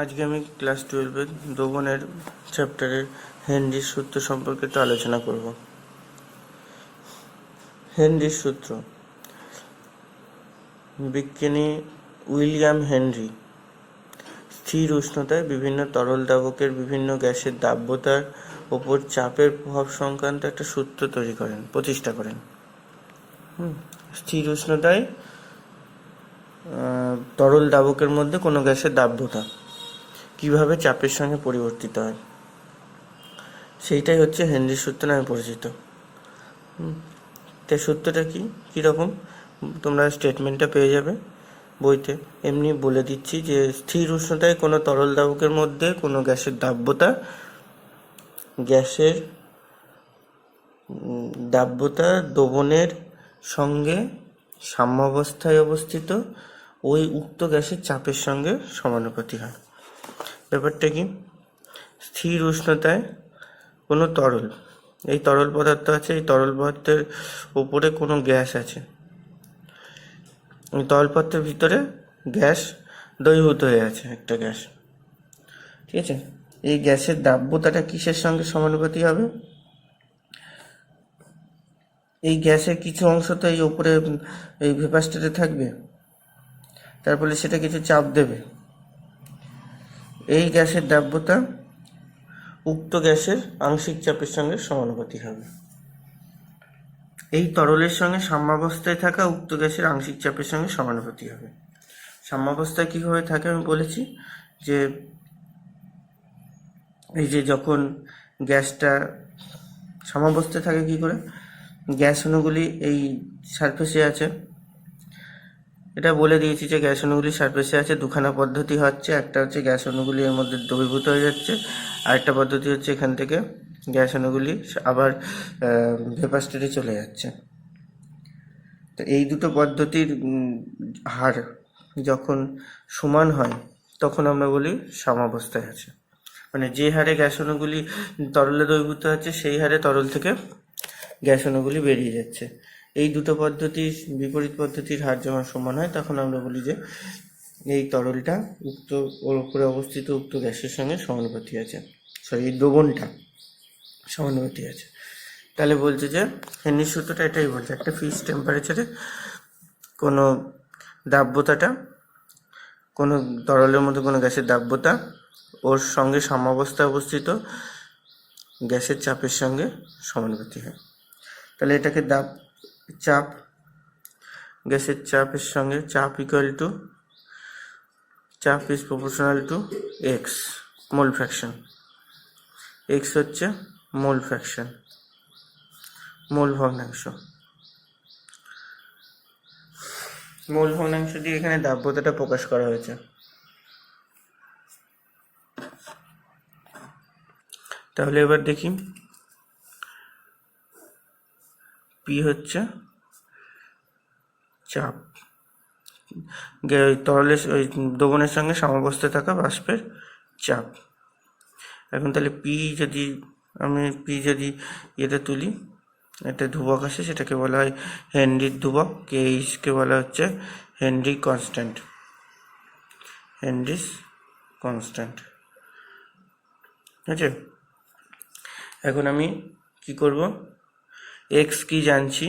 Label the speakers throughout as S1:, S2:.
S1: আজকে আমি ক্লাস 12-এর দ্রবণের চ্যাপ্টারের হেনরির সূত্র সম্পর্কে একটু আলোচনা করব। হেনরির সূত্র। বিজ্ঞানী উইলিয়াম হেনরি স্থির উষ্ণতায় বিভিন্ন তরল দ্রাবকের বিভিন্ন গ্যাসের দাব্যতার ওপর চাপের প্রভাব সংক্রান্ত একটা সূত্র প্রতিষ্ঠা করেন। স্থির উষ্ণতায় তরল দ্রাবকের মধ্যে কোনো গ্যাসের দাব্যতা কিভাবে চাপের সঙ্গে পরিবর্তিত হয়, সেইটাই হচ্ছে হেনরির সূত্র নামে পরিচিত। তাই সূত্রটা কীরকম তোমরা স্টেটমেন্টটা পেয়ে যাবে বইতে। এমনি বলে দিচ্ছি যে স্থির উষ্ণতায় কোনো তরল দ্রাবকের মধ্যে কোনো গ্যাসের দাব্যতা দ্রবণের সঙ্গে সাম্যাবস্থায় অবস্থিত ওই উক্ত গ্যাসের চাপের সঙ্গে সমানুপাতি হয়। ব্যাপারটা কি, স্থির উষ্ণতায় কোনো তরল, এই তরল পদার্থ আছে, এই তরল পদার্থের উপরে কোনো গ্যাস আছে, এই তরল পদার্থের ভিতরে গ্যাস দ্রবীভূত হয়ে আছে, একটা গ্যাস, ঠিক আছে। এই গ্যাসের দাব্যতাটা কিসের সঙ্গে সমানুপাতি হবে? এই গ্যাসের কিছু অংশ তো এই উপরে এই ভেপার স্টেটে থাকবে, তার ফলে সেটা কিছু চাপ দেবে। এই গ্যাসের দাব্যতা উক্ত গ্যাসের আংশিক চাপের সঙ্গে সমানুপাতি হবে। এই তরলের সঙ্গে সাম্যাবস্থায় থাকা উক্ত গ্যাসের আংশিক চাপের সঙ্গে সমানুপাতি হবে। সাম্যাবস্থায় কীভাবে থাকে আমি বলেছি, যে এই যে যখন গ্যাসটা সাম্যাবস্থায় থাকে কী করে, গ্যাস অণুগুলি এই সারফেসে আছে, এটা বলে দিয়েছি যে গ্যাস অণুগুলি সারফেসে আছে। দুখানা পদ্ধতি হচ্ছে, একটা হচ্ছে গ্যাস অণুগুলি এর মধ্যে দ্রবীভূত হয়ে যাচ্ছে, আরেকটা পদ্ধতি হচ্ছে এখান থেকে গ্যাস অণুগুলি আবার ভেপার স্টেটে চলে যাচ্ছে। তো এই দুটো পদ্ধতির হার যখন সমান হয় তখন আমরা বলি সাম্যাবস্থায় আছে। মানে যে হারে গ্যাস অণুগুলি তরলে দ্রবীভূত হচ্ছে সেই হারে তরল থেকে গ্যাস অণুগুলি বেরিয়ে যাচ্ছে। এই দুটো পদ্ধতির বিপরীত পদ্ধতির হার যখন সমান হয় তখন আমরা বলি যে এই তরলটা ওর উপরে অবস্থিত উক্ত গ্যাসের সঙ্গে সমানুপাতি আছে, এই দ্রবণটা সমানুপাতি আছে। তাহলে বলছে যে হেনরির সূত্রটা এটাই বলছে, একটা ফিক্সড টেম্পারেচারে কোনো দাব্যতাটা, কোনো তরলের মধ্যে কোনো গ্যাসের দাব্যতা ওর সঙ্গে সাম্যাবস্থায় অবস্থিত গ্যাসের চাপের সঙ্গে সমানুপাতি হয়। তাহলে এটাকে চাপ, গ্যাসের চাপের সঙ্গে চাপ is proportional to x mole fraction. X হচ্ছে মোল ফ্র্যাকশন, মোল ভগ্নাংশ। মোল ভগ্নাংশ দিয়ে এখানে দাব্যতাটা প্রকাশ করা হয়েছে। তাহলে এবার দেখি, পি হচ্ছে চাপ, তরলের ওই দ্রবণের সঙ্গে সাম্যাবস্থায় থাকা বাষ্পের চাপ। এখন তাহলে পি যদি এটা তুলি, একটা ধ্রুবক আসে, সেটাকে বলা হয় হেনরির ধ্রুবক। কে বলা হচ্ছে হেনরি কনস্ট্যান্ট, ঠিক আছে। এখন আমি কি করব, এক্স কি জানছি,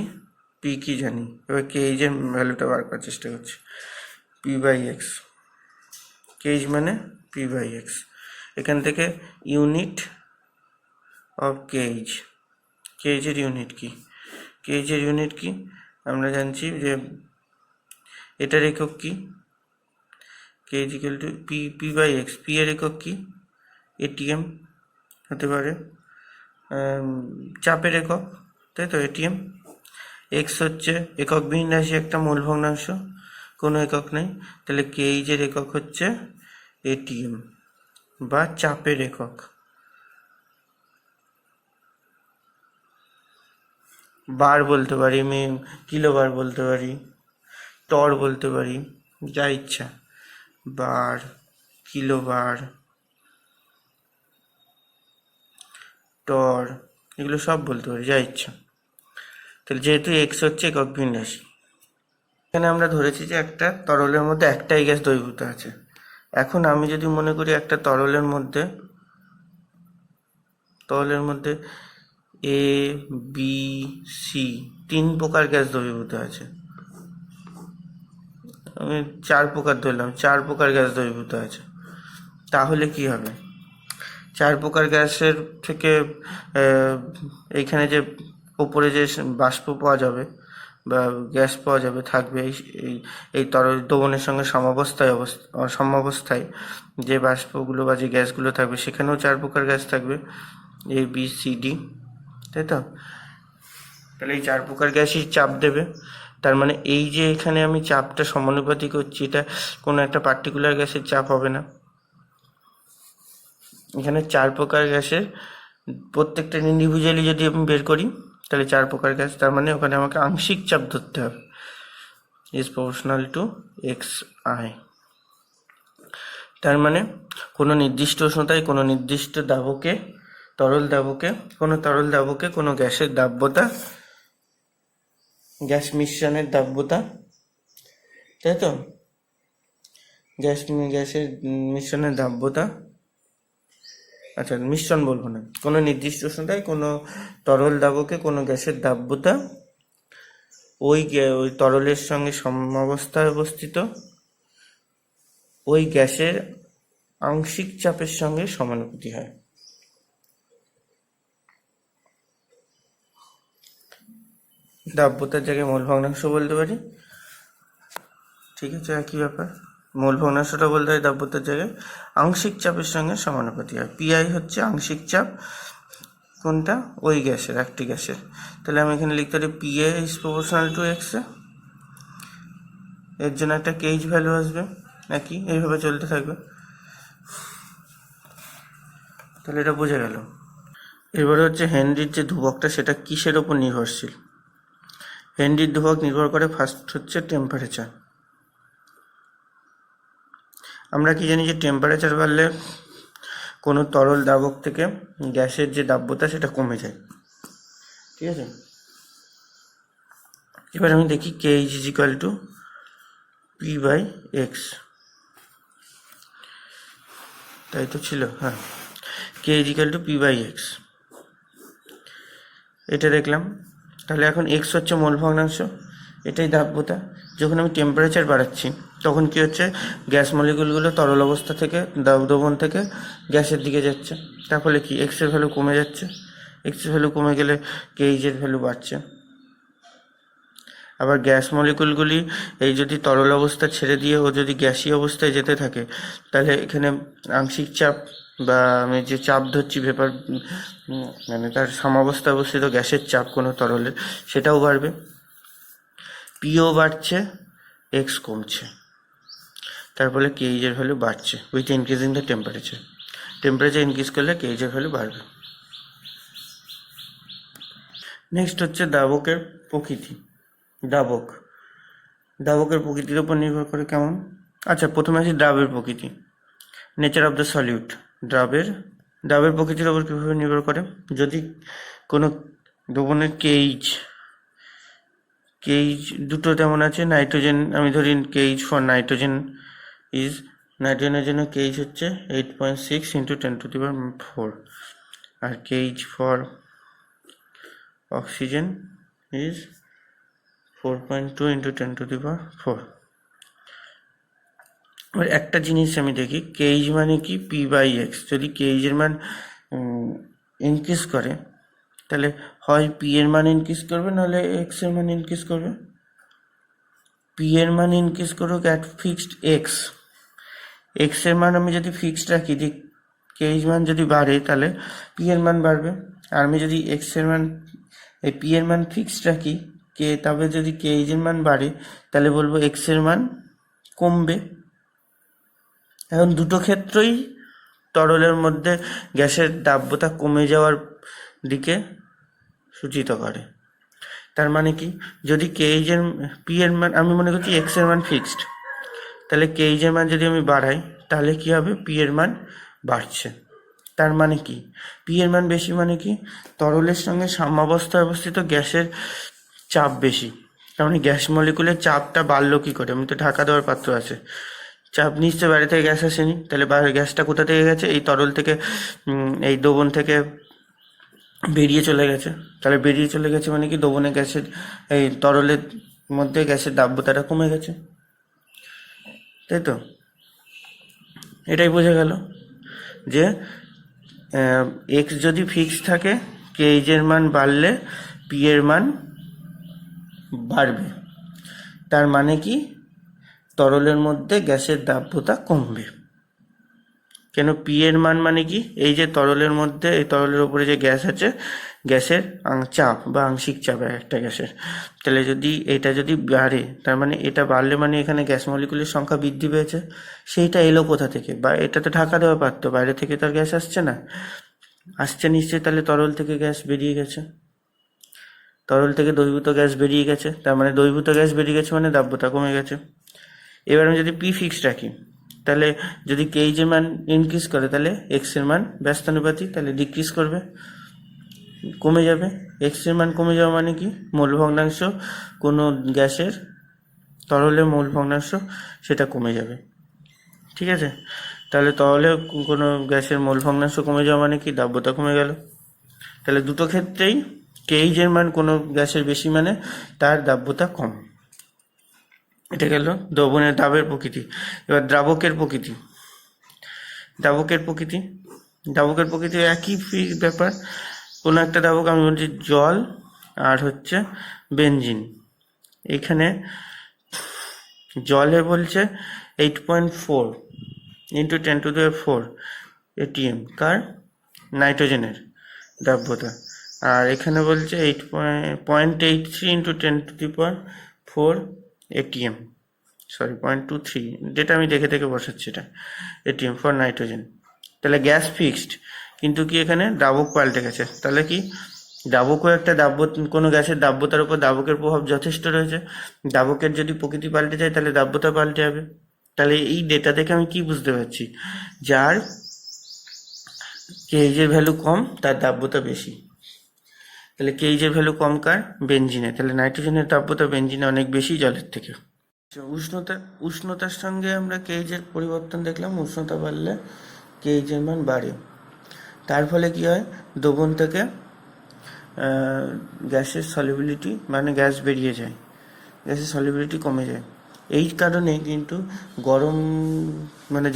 S1: পি কি জানি, এবার কেইজের ভ্যালুটা বার করার চেষ্টা করছি। পি বাই এক্স, কেইজ মানে পি বাই এক্স। এখান থেকে ইউনিট অফ কেইজের ইউনিট কি আমরা জানছি যে এটার একক কি, K is equal to P by X. P এর একক কি, এটিএম হতে পারে, চাপের একক, তাই তো, এটিএম। এক্স হচ্ছে একক বিহীন রাশি, একটা মূল ভগ্নাংশ, কোনো একক নেই, তাহলে কেইজের একক হচ্ছে এটিএম বা চাপের একক। বার বলতে পারি, আমি কিলোবার বলতে পারি, টর বলতে পারি, যা ইচ্ছা, বার, কিলোবার, টর, এগুলো সব বলতে পারি, যা ইচ্ছা। তাহলে যেহেতু এক্স হচ্ছে একক বিহীন রাশি, এখানে আমরা ধরেছি যে একটা তরলের মধ্যে একটাই গ্যাস দ্রবীভূত আছে, এখন আমি যদি মনে করি একটা তরলের মধ্যে এ বি সি 3 প্রকার গ্যাস দ্রবীভূত আছে, আমি 4 প্রকার ধরলাম, 4 প্রকার গ্যাস দ্রবীভূত আছে, তাহলে কি হবে? 4 প্রকার গ্যাসের থেকে এইখানে যে ওপরে যে বাষ্প পাওয়া যাবে বা গ্যাস পাওয়া যাবে থাকবে এই তরল দ্রবণের সঙ্গে সাম্যাবস্থায় যে বাষ্পগুলো বা যে গ্যাসগুলো থাকবে সেখানেও 4 প্রকার গ্যাস থাকবে, এ বি সি ডি, তাই তো? তাহলে এই 4 প্রকার গ্যাসই চাপ দেবে। তার মানে এই যে এখানে আমি চাপটা সমানুপাতি করছি, এটা কোনো একটা পার্টিকুলার গ্যাসের চাপ হবে না। এখানে 4 প্রকার গ্যাসের প্রত্যেকটা ইন্ডিভিজুয়ালি যদি আমি বের করি তাহলে 4 প্রকার গ্যাস, তার মানে ওখানে আমাকে আংশিক চাপ ধরতে হবে, is proportional to x I. তার মানে কোনো নির্দিষ্ট উষ্ণতায় কোনো নির্দিষ্ট দাবকে কোনো তরল দাবকে কোনো গ্যাসের দাব্যতা, গ্যাস মিশ্রণের দাব্যতা, তাই তো? গ্যাসের মিশ্রণের দাব্যতা, আচ্ছা মিশ্রণ বলবো না, কোনো নির্দিষ্ট উষ্ণতায় কোনো তরল দাবকে কোনো গ্যাসের দাব্যতা ওই তরলের সঙ্গে সাম্যাবস্থায় অবস্থিত ওই গ্যাসের আংশিক চাপের সঙ্গে সমানুপাতি হয়। দাব্যতার জায়গায় মোল ভগ্নাংশ বলতে পারি, ঠিক আছে? একই ব্যাপার, মোল ভগ্নাংশটা বলতে হয় দাব্যতার জায়গায়, আংশিক চাপের সঙ্গে সমানুপাতি হয়। পিআই হচ্ছে আংশিক চাপ, কোনটা? ওই গ্যাসের, একটি গ্যাসের। তাহলে আমি এখানে লিখতে পারি PA is proportional to x, এর জন্য একটা কেইজ ভ্যালু আসবে, নাকি এইভাবে চলতে থাকবে। তাহলে এটা বোঝা গেল। এবারে হচ্ছে হেনরির যে ধ্রুবকটা সেটা কিসের ওপর নির্ভরশীল? হেনরির ধ্রুবক নির্ভর করে ফার্স্ট হচ্ছে টেম্পারেচার। আমরা কি জানি যে টেম্পারেচার বাড়লে কোনো তরল দাবক থেকে গ্যাসের যে দাব্যতা সেটা কমে যায়, ঠিক আছে? এবার আমি দেখি K is equal to P by X, তাই তো ছিল? হ্যাঁ, K is equal to P by X, এটা দেখলাম। তাহলে এখন এক্স হচ্ছে মোল ভগ্নাংশ, এটাই দাব্যতা। যখন আমি টেম্পারেচার বাড়াচ্ছি তখন কি হচ্ছে? গ্যাস মলিকুলগুলো তরল অবস্থা থেকে দ্রবণ থেকে গ্যাসের দিকে যাচ্ছে, তার ফলে কি এক্সের ভ্যালু কমে যাচ্ছে। এক্সের ভ্যালু কমে গেলে কেইজের ভ্যালু বাড়ছে। আবার গ্যাস মলিকুলগুলি এই যদি তরল অবস্থা ছেড়ে দিয়ে ও যদি গ্যাসীয় অবস্থায় যেতে থাকে তাহলে এখানে আংশিক চাপ বা আমি যে চাপ ধরছি ভেপার, মানে তার সাম্যাবস্থায় অবস্থিত গ্যাসের চাপ কোনো তরলের, সেটাও বাড়বে। পিও বাড়ছে, এক্স কমছে, তার ফলে কেইজের ভ্যালু বাড়ছে with increasing the temperature. Temperature increase করলে কেইজের ভ্যালু বাড়বে। নেক্সট হচ্ছে দাবকের প্রকৃতি। দাবকের প্রকৃতির উপর নির্ভর করে কেমন? আচ্ছা, প্রথমে আসি দ্রাবের প্রকৃতি, নেচার অফ দ্য সলিউট। দ্রাবের প্রকৃতির উপর কীভাবে নির্ভর করে? যদি কোনো দ্রবণের কেইজ দুটো তেমন আছে, নাইট্রোজেন আমি ধরি কেইজ ফর নাইট্রোজেন ইজ, নাইট্রোজেনের জন্য কেইজ হচ্ছে 8.6 × 10⁴, আর কেইজ ফর অক্সিজেন ইজ 4.2 × 10⁴। এবার একটা জিনিস আমি দেখি, কেইজ মানে কি? P by X. যদি কেইজের মান ইনক্রিজ করে তাহলে হয় পি এর মান ইনক্রিজ করবে, নাহলে এক্স এর মান ইনক্রিজ করবে। পি এর মান ইনক্রিজ করুক অ্যাট ফিক্সড এক্স, এক্স এর মান আমি যদি ফিক্সড রাখি, দিই কেইজ মান যদি বাড়ে তাহলে পি এর মান বাড়বে। আর আমি যদি এক্স এর মান এই পি এর মান ফিক্সড রাখি তবে যদি কেইজ এর মান বাড়ে তাহলে বলবো এক্স এর মান কমবে। এখন দুটো ক্ষেত্রেই তরলের মধ্যে গ্যাসের দাব্যতা কমে যাওয়ার দিকে সূচিত করে। তার মানে কি? যদি কেইজের পি এর মান, আমি মনে করছি এক্স এর মান ফিক্সড, তাহলে কেইজের মান যদি আমি বাড়াই তাহলে কি হবে? পি এর মান বাড়ছে। তার মানে কি? পি এর মান বেশি মানে কি? তরলের সঙ্গে সাম্যাবস্থায় অবস্থিত গ্যাসের চাপ বেশি, তার মানে গ্যাস মলিকুলের চাপটা বাড়লো কি করে? আমি তো ঢাকা দেওয়ার পাত্র আছে, চাপ নিশ্চয় বাইরে থেকে গ্যাস আসেনি, তাহলে গ্যাসটা কোথা থেকে গেছে? এই তরল থেকে, এই দ্রবণ থেকে বেরিয়ে চলে গেছে। তাহলে বেরিয়ে চলে গেছে মানে কি, দ্রবণে গ্যাসের, এই তরলের মধ্যে গ্যাসের দাব্যতাটা কমে গেছে, তাই তো? এটাই বোঝা গেল যে এক্স যদি ফিক্স থাকে, কেইজ এর মান বাড়লে পি এর মান বাড়বে। তার মানে কি, তরলের মধ্যে গ্যাসের দাব্যতা কমবে। কেন? পি এর মান মানে কি, এই যে তরলের মধ্যে, এই তরলের উপরে যে গ্যাস আছে, গ্যাসের চাপ বা আংশিক চাপ একটা গ্যাসের, তাহলে যদি এটা যদি বাড়ে, তার মানে এটা বাড়লে মানে এখানে গ্যাস মলিকুলের সংখ্যা বৃদ্ধি পেয়েছে। সেইটা এলো কোথা থেকে? বা এটা তো ঢাকা দেওয়া পারতো, বাইরে থেকে তার গ্যাস আসছে না, আসছে নিশ্চয়ই, তাহলে তরল থেকে গ্যাস বেরিয়ে গেছে, তরল থেকে দ্রবীভূত গ্যাস বেরিয়ে গেছে, তার মানে দ্রবীভূত গ্যাস বেরিয়ে গেছে মানে দাব্যতা কমে গেছে। এবার আমি যদি পি ফিক্স রাখি, তাহলে যদি কেইজ এর মান ইনক্রিজ করে, তাহলে এক্স এর মান ব্যস্তানুপাতি, তাহলে ডিক্রিজ করবে, কমে যাবে। এক্স এর মান কমে যাওয়া মানে কি, মোল ভগ্নাংশ, কোনো গ্যাসের, তরলের মোল ভগ্নাংশ সেটা কমে যাবে, ঠিক আছে? তাহলে তরলে কোনো গ্যাসের মোল ভগ্নাংশ কমে যাওয়া মানে কি, দাব্যতা কমে গেল। তাহলে দুটো ক্ষেত্রেই কেইজ এর মান কোনো গ্যাসের বেশি মানে তার দাব্যতা কম। এটা গেল দ্রবণের দাবের প্রকৃতি। এবার দ্রাবকের প্রকৃতি। দ্রাবকের প্রকৃতি, দ্রাবকের প্রকৃতি একই ব্যাপার। কোনো একটা দ্রাবক, আমি বলছি জল আর হচ্ছে বেনজিন, এখানে জলে বলছে 8.4 ইন্টু 10⁴ ATM, কার? নাইট্রোজেনের দ্রাব্যতা। আর এখানে বলছে 0.83 ইন্টু 10⁴ ATM, সরি 0.23, যেটা আমি দেখে দেখে বসাচ্ছি, এটা ATM ফর নাইট্রোজেন। তাহলে গ্যাস ফিক্সড, কিন্তু কি এখানে দ্রাবক পাল্টে গেছে। তাহলে কি, দ্রাবকও একটা কোনো গ্যাসের দাব্যতার উপর দ্রাবকের প্রভাব যথেষ্ট রয়েছে। দ্রাবকের যদি প্রকৃতি পাল্টে যায়, তাহলে দাব্যতা পাল্টে যাবে। তাহলে এই ডেটা দেখে আমি কি বুঝতে পারছি? যার কেইজের ভ্যালু কম, তার দাব্যতা বেশি। তাহলে কেইজের ভ্যালু কম কার? বেনজিনে। তাহলে নাইট্রোজেনের দাব্যতা বেনজিনে অনেক বেশি জলের থেকে। উষ্ণতার সঙ্গে আমরা কেইজের পরিবর্তন দেখলাম। উষ্ণতা বাড়লে কেইজের মান বাড়ে। তার ফলে কি হয়, দ্রবণ থেকে গ্যাসের সলিবিলিটি, মানে গ্যাস বেরিয়ে যায়, গ্যাসের সলিবিলিটি কমে যায়। এই কারণে কিন্তু গরম, মানে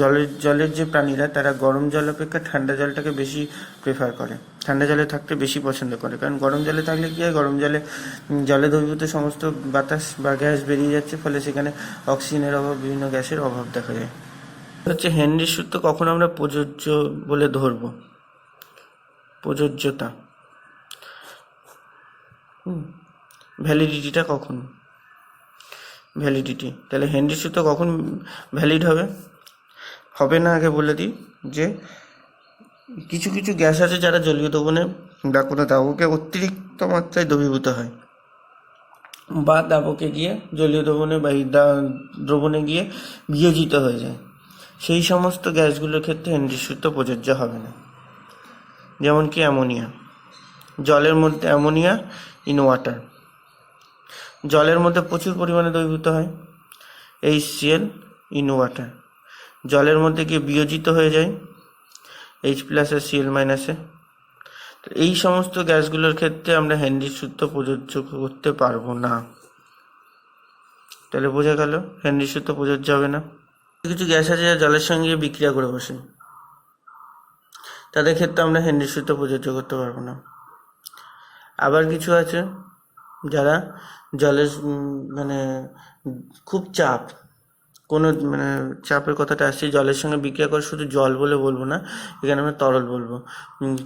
S1: জলের যে প্রাণীরা, তারা গরম জল অপেক্ষা ঠান্ডা জলটাকে বেশি প্রেফার করে, ঠান্ডা জলে থাকতে বেশি পছন্দ করে। কারণ গরম জলে থাকলে কি হয়, গরম জলে দ্রবীভূত সমস্ত বাতাস বা গ্যাস বেরিয়ে যাচ্ছে, ফলে সেখানে অক্সিজেনের অভাব, বিভিন্ন গ্যাসের অভাব দেখা যায়। হচ্ছে হেনরির সূত্র কখন আমরা প্রযোজ্য বলে ধরব? প্রযোজ্যতা, ভ্যালিডিটিটা কখন? ভ্যালিডিটি, তাহলে হেনরির সূত্র কখন ভ্যালিড হবে না আগে বলে দিই, যে কিছু কিছু গ্যাস আছে যারা জলীয় দ্রবণে বা কোনো দ্রাবকে অতিরিক্ত মাত্রায় দ্রবীভূত হয়, বা দ্রাবকে গিয়ে জলীয় দ্রবণে বা দ্রবণে গিয়ে বিয়োজিত হয়ে যায়। সেই সমস্ত গ্যাসগুলোর ক্ষেত্রে হেনরির সূত্র প্রযোজ্য হবে না। যেমন কি অ্যামোনিয়া, জলের মধ্যে অ্যামোনিয়া ইন ওয়াটার, জলের মধ্যে প্রচুর পরিমাণে দ্রবীভূত হয়, HCl ইন ওয়াটার, জলের মধ্যে গিয়ে বিয়োজিত হয়ে যায় H+ আর Cl-। তো এই সমস্ত গ্যাসগুলোর ক্ষেত্রে আমরা হেনরির সূত্র প্রযোজ্য করতে পারবো না। তাহলে বোঝা গেল হেনরির সূত্র প্রযোজ্য হবে না। কিছু গ্যাস আছে যা জলের সঙ্গে বিক্রিয়া করে বসে, তাদের ক্ষেত্রে আমরা হেনরির সূত্র প্রযোজ্য করতে পারবো না। আবার কিছু আছে যারা জলের, মানে খুব চাপ, কোনো মানে চাপের কথাটা আসছে, জলের সঙ্গে বিক্রিয়া করে, শুধু জল বলে বলবো না, এখানে আমরা তরল বলবো,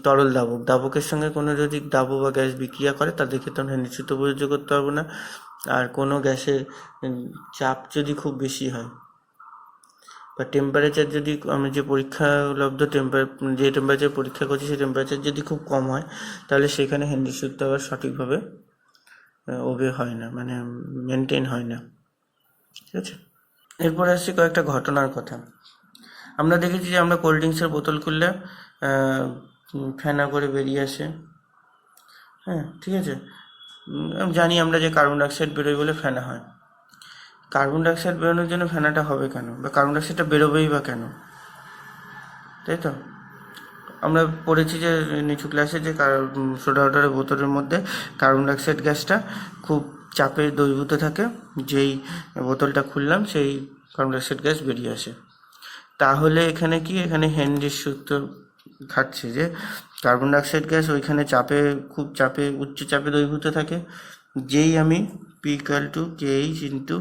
S1: তরল দ্রাবক, দ্রাবকের সঙ্গে কোনো যদি দ্রাবক বা গ্যাস বিক্রিয়া করে, তাদের ক্ষেত্রে আমরা হেনরির সূত্র প্রযোজ্য করতে পারবো না। আর কোনো গ্যাসের চাপ যদি খুব বেশি হয়, বা টেম্পারেচার যদি, আমি যে পরীক্ষালব্ধ যে টেম্পারেচার পরীক্ষা করছি, সেই টেম্পারেচার যদি খুব কম হয়, তাহলে সেখানে হেনরির সূত্র আবার সঠিকভাবে ওবে হয় না, মানে মেনটেন হয় না, ঠিক আছে? এরপরে আসছি কয়েকটা ঘটনার কথা। আমরা দেখেছি যে আমরা কোল্ড ড্রিঙ্কসের বোতল খুললে ফেনা করে বেরিয়ে আসে, হ্যাঁ, ঠিক আছে? জানি আমরা যে কার্বন ডাইঅক্সাইড বেরোয় বলে ফেনা হয়, কার্বন ডাইঅক্সাইড বেরোনোর জন্য ফেনাটা হবে কেন, বা কার্বন ডাইঅক্সাইডটা বেরোবেই বা কেন, তাই তো? আমরা পড়েছি যে নিচু ক্লাসে যে সোডা ওয়াটারের বোতলের মধ্যে কার্বন ডাইঅক্সাইড গ্যাসটা খুব চাপে দ্রবীভূত থাকে, যেই বোতলটা খুললাম সেই কার্বন ডাইঅক্সাইড গ্যাস বেরিয়ে আসে। তাহলে এখানে কি, এখানে হেনরির সূত্র খাটছে যে কার্বন ডাইঅক্সাইড গ্যাস ওইখানে চাপে, খুব চাপে, উচ্চ চাপে দ্রবীভূত থাকে, যেই আমি P equal to KH into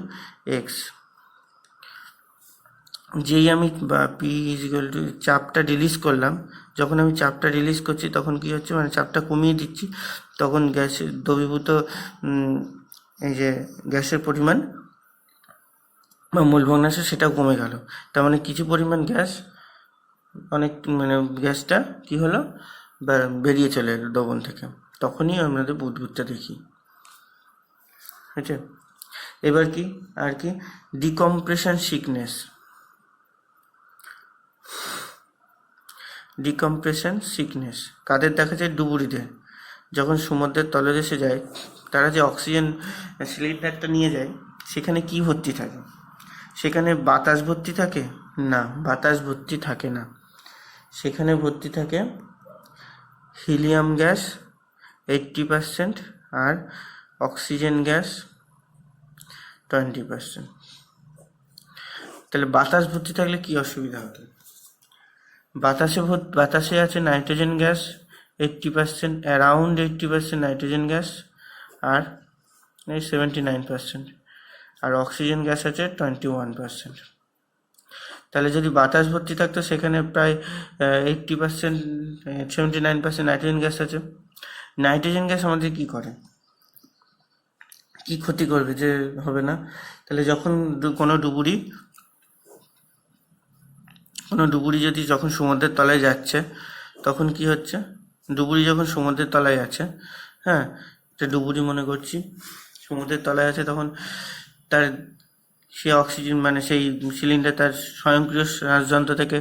S1: x, যেই আমি বা পি ইজ ইকুয়াল টু চাপটা রিলিজ করলাম, যখন আমি চাপটা রিলিজ করছি তখন কি হচ্ছে, মানে চাপটা কমিয়ে দিচ্ছি, তখন গ্যাসের দ্রবীভূত এই যে গ্যাসের পরিমাণ বা মোল ভগ্নাংশ সেটাও কমে গেল। তার মানে কিছু পরিমাণ গ্যাস, অনেক মানে গ্যাসটা কি হলো, বেরিয়ে চলে এলো দ্রবণ থেকে, তখনই আমাদের বুদবুদটা দেখি। আচ্ছা, এবার কি আর কি, ডিকম্প্রেশন সিকনেস। ডিকম্প্রেশন সিকনেস কাদের দেখা যায়? ডুবুরিদের। যখন সমুদ্রের তলদেশে যায়, তারা যে অক্সিজেন সিলিন্ডারটা নিয়ে যায়, সেখানে কি ভর্তি থাকে? সেখানে বাতাস ভর্তি থাকে? না, বাতাস ভর্তি থাকে না। সেখানে ভর্তি থাকে হিলিয়াম গ্যাস 80% আর অক্সিজেন গ্যাস 20%। তাহলে বাতাস ভর্তি থাকলে কি অসুবিধা হতো? বাতাসে আছে nitrogen gas 80%, around 80% nitrogen gas আর 79%, আর অক্সিজেন গ্যাস আছে 21%। তাহলে যদি বাতাস ভর্তি থাকতো, সেখানে প্রায় 80%, 79% নাইট্রোজেন গ্যাস আছে। নাইট্রোজেন গ্যাস আমাদের কি করে, কি ক্ষতি করবে যে হবে না? তাহলে যখন কোনো ডুবুরি যদি যখন সমুদ্রের তলায় যাচ্ছে, তখন কি হচ্ছে, ডুবুরি যখন সমুদ্রের তলায় আছে, হ্যাঁ, এটা ডুবুরি মনে করছি, সমুদ্রের তলায় আছে, তখন তার সে অক্সিজেন মানে সেই সিলিন্ডার তার স্বয়ংক্রিয় শ্বাসযন্ত্র থেকে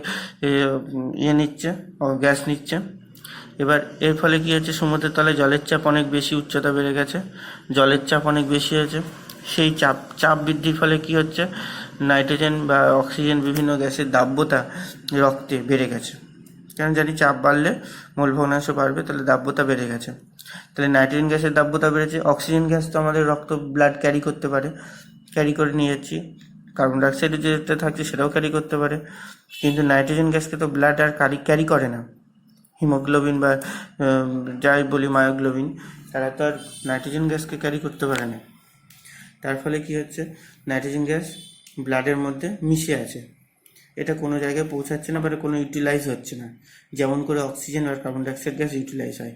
S1: নিচ্ছে, গ্যাস নিচ্ছে। এবার এর ফলে কী হচ্ছে, সমুদ্রের তলায় জলের চাপ অনেক বেশি, উচ্চতা বেড়ে গেছে, জলের চাপ অনেক বেশি হয়েছে। সেই চাপ বৃদ্ধির ফলে কি হচ্ছে, নাইট্রোজেন বা অক্সিজেন বিভিন্ন গ্যাসের দাব্যতা রক্তে বেড়ে গেছে। কারণ জানি চাপ বাড়লে মোল ভগ্নাংশ বাড়বে, তাহলে দাব্যতা বেড়ে গেছে। তাহলে নাইট্রোজেন গ্যাসের দাব্যতা বেড়েছে। অক্সিজেন গ্যাস তো আমাদের রক্ত, ব্লাড ক্যারি করতে পারে, ক্যারি করে নিয়ে যাচ্ছি। কার্বন ডাইঅক্সাইডে যেটা থাকছে সেটাও ক্যারি করতে পারে, কিন্তু নাইট্রোজেন গ্যাসকে তো ব্লাড আর ক্যারি করে না। হিমোগ্লোবিন বা যাই বলি মায়োগ্লোবিন, তারা তো আর নাইট্রোজেন গ্যাসকে ক্যারি করতে পারে না। তার ফলে কি হচ্ছে, নাইট্রোজেন গ্যাস ব্লাডের মধ্যে মিশে আছে, এটা কোনো জায়গায় পৌঁছাচ্ছে না, বা কোনো ইউটিলাইজ হচ্ছে না, যেমন করে অক্সিজেন আর কার্বন ডাইঅক্সাইড গ্যাস ইউটিলাইজ হয়।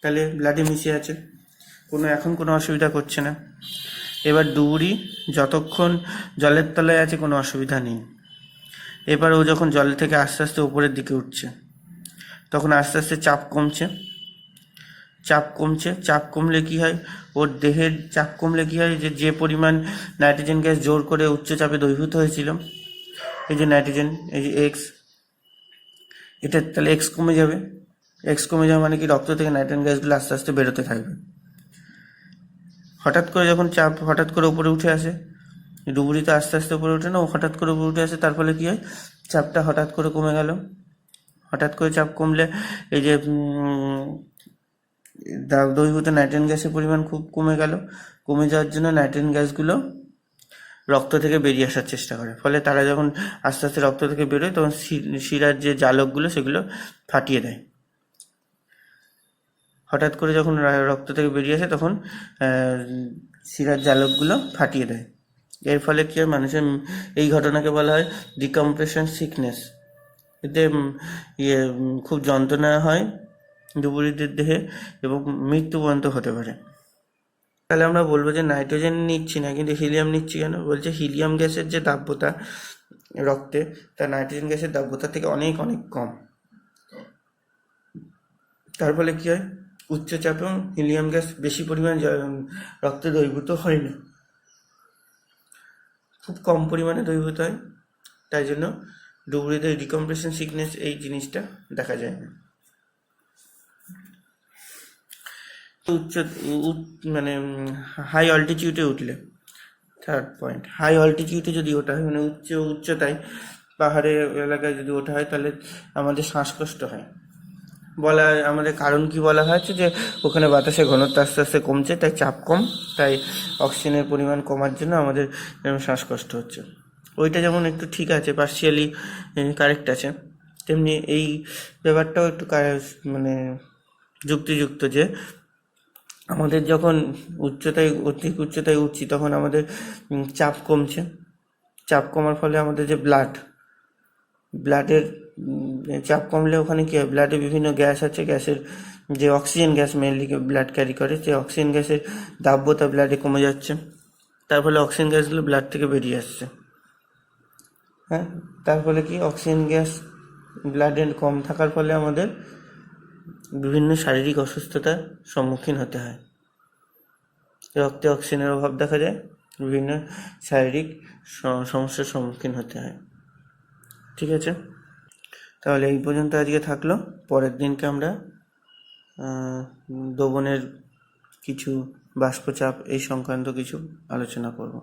S1: তাহলে ব্লাডে মিশে আছে, এখন কোনো অসুবিধা করছে না। এবার ডুবুরি যতক্ষণ জলের তলায় আছে কোনো অসুবিধা নেই। এবার ও যখন জল থেকে আস্তে আস্তে উপরের দিকে উঠছে, তখন আস্তে আস্তে চাপ কমছে। চাপ কমলে কি হয়, ওর দেহের চাপ কমলে কি হয়, যে পরিমাণ নাইট্রোজেন গ্যাস জোর করে উচ্চ চাপে দ্রবীভূত হয়েছিল, এই যে নাইট্রোজেন, এই যে এক্স, এটা তাহলে এক্স কমে যাবে। এক্স কমে যাওয়া মানে কি, রক্ত থেকে নাইট্রোজেন গ্যাসগুলো আস্তে আস্তে বেরোতে থাকবে। হঠাৎ করে যখন চাপ হঠাৎ করে উপরে উঠে আসে, ডুবুরি তো আস্তে আস্তে উপরে ওঠে না, ও হঠাৎ করে উপরে উঠে আসে, তার ফলে কি হয়, চাপটা হঠাৎ করে কমে গেল। হঠাৎ করে চাপ কমলে এই যে দ্রবীভূত নাইট্রোজেন গ্যাসের পরিমাণ খুব কমে গেল। কমে যাওয়ার জন্য নাইট্রোজেন গ্যাসগুলো রক্ত থেকে বেরিয়ে আসার চেষ্টা করে, ফলে তারা যখন আস্তে আস্তে রক্ত থেকে বেরোয়, তখন শিরার যে জালকগুলো সেগুলো ফাটিয়ে দেয়। হঠাৎ করে যখন রক্ত থেকে বেরিয়ে আসে, তখন শিরার জালকগুলো ফাটিয়ে দেয়। এর ফলে কি হয়, মানুষের এই ঘটনাকে বলা হয় ডিকম্প্রেশন সিকনেস। এতে খুব যন্ত্রণা হয় ডুবুরিদের দেহে, এবং মৃত্যু পর্যন্ত হতে পারে। তাহলে আমরা বলবো যে নাইট্রোজেন নিচ্ছি না, কিন্তু হিলিয়াম নিচ্ছি কেন? বলছে হিলিয়াম গ্যাসের যে দাব্যতা রক্তে, তা নাইট্রোজেন গ্যাসের দাব্যতা থেকে অনেক অনেক কম। তার ফলে কি হয়, উচ্চ চাপেও হিলিয়াম গ্যাস বেশি পরিমাণ রক্তে দ্রবীভূত হয় না, খুব কম পরিমাণে দ্রবীভূত হয়। তাই জন্য ডুবুরিদের ডিকম্প্রেশন সিকনেস এই জিনিসটা দেখা যায় না। মানে হাই অল্টিটিউডে উঠলে, থার্ড পয়েন্ট, হাই অল্টিটিউডে যদি ওঠা হয়, মানে উচ্চতায় পাহাড়ে এলাকায় যদি ওঠা হয়, তাহলে আমাদের শ্বাসকষ্ট হয়। বলা আমাদের কারণ কি বলা হয়েছে, যে ওখানে বাতাসের ঘনত্ব আস্তে আস্তে কমছে, তাই চাপ কম, তাই অক্সিজেনের পরিমাণ কমার জন্য আমাদের শ্বাসকষ্ট হচ্ছে। ওইটা যেমন একটু ঠিক আছে, পার্শিয়ালি কারেক্ট আছে, তেমনি এই ব্যাপারটাও একটু মানে যুক্তিযুক্ত, যে আমাদের যখন অধিক উচ্চতায় উঠছি, তখন আমাদের চাপ কমছে। চাপ কমার ফলে আমাদের যে ব্লাডের চাপ কমলে ওখানে কী হয়, ব্লাডে বিভিন্ন গ্যাস আছে, গ্যাসের যে oxygen gas mainly blood carry করে, সেই অক্সিজেন গ্যাসের দাব্যতা ব্লাডে কমে যাচ্ছে, তার ফলে অক্সিজেন গ্যাসগুলো ব্লাড থেকে বেরিয়ে আসছে। হ্যাঁ, তার ফলে কি, অক্সিজেন গ্যাস ব্লাডে কম থাকার ফলে আমাদের বিভিন্ন শারীরিক অসুস্থতার সম্মুখীন হতে হয়। রক্তে অক্সিজেনের অভাব দেখা যায়, বিভিন্ন শারীরিক সমস্যার সম্মুখীন হতে হয়। ঠিক আছে, তাহলে এই পর্যন্ত আজকে থাকলো। পরের দিনকে আমরা দোবনের কিছু বাষ্পচাপ এই সংক্রান্ত কিছু আলোচনা করব।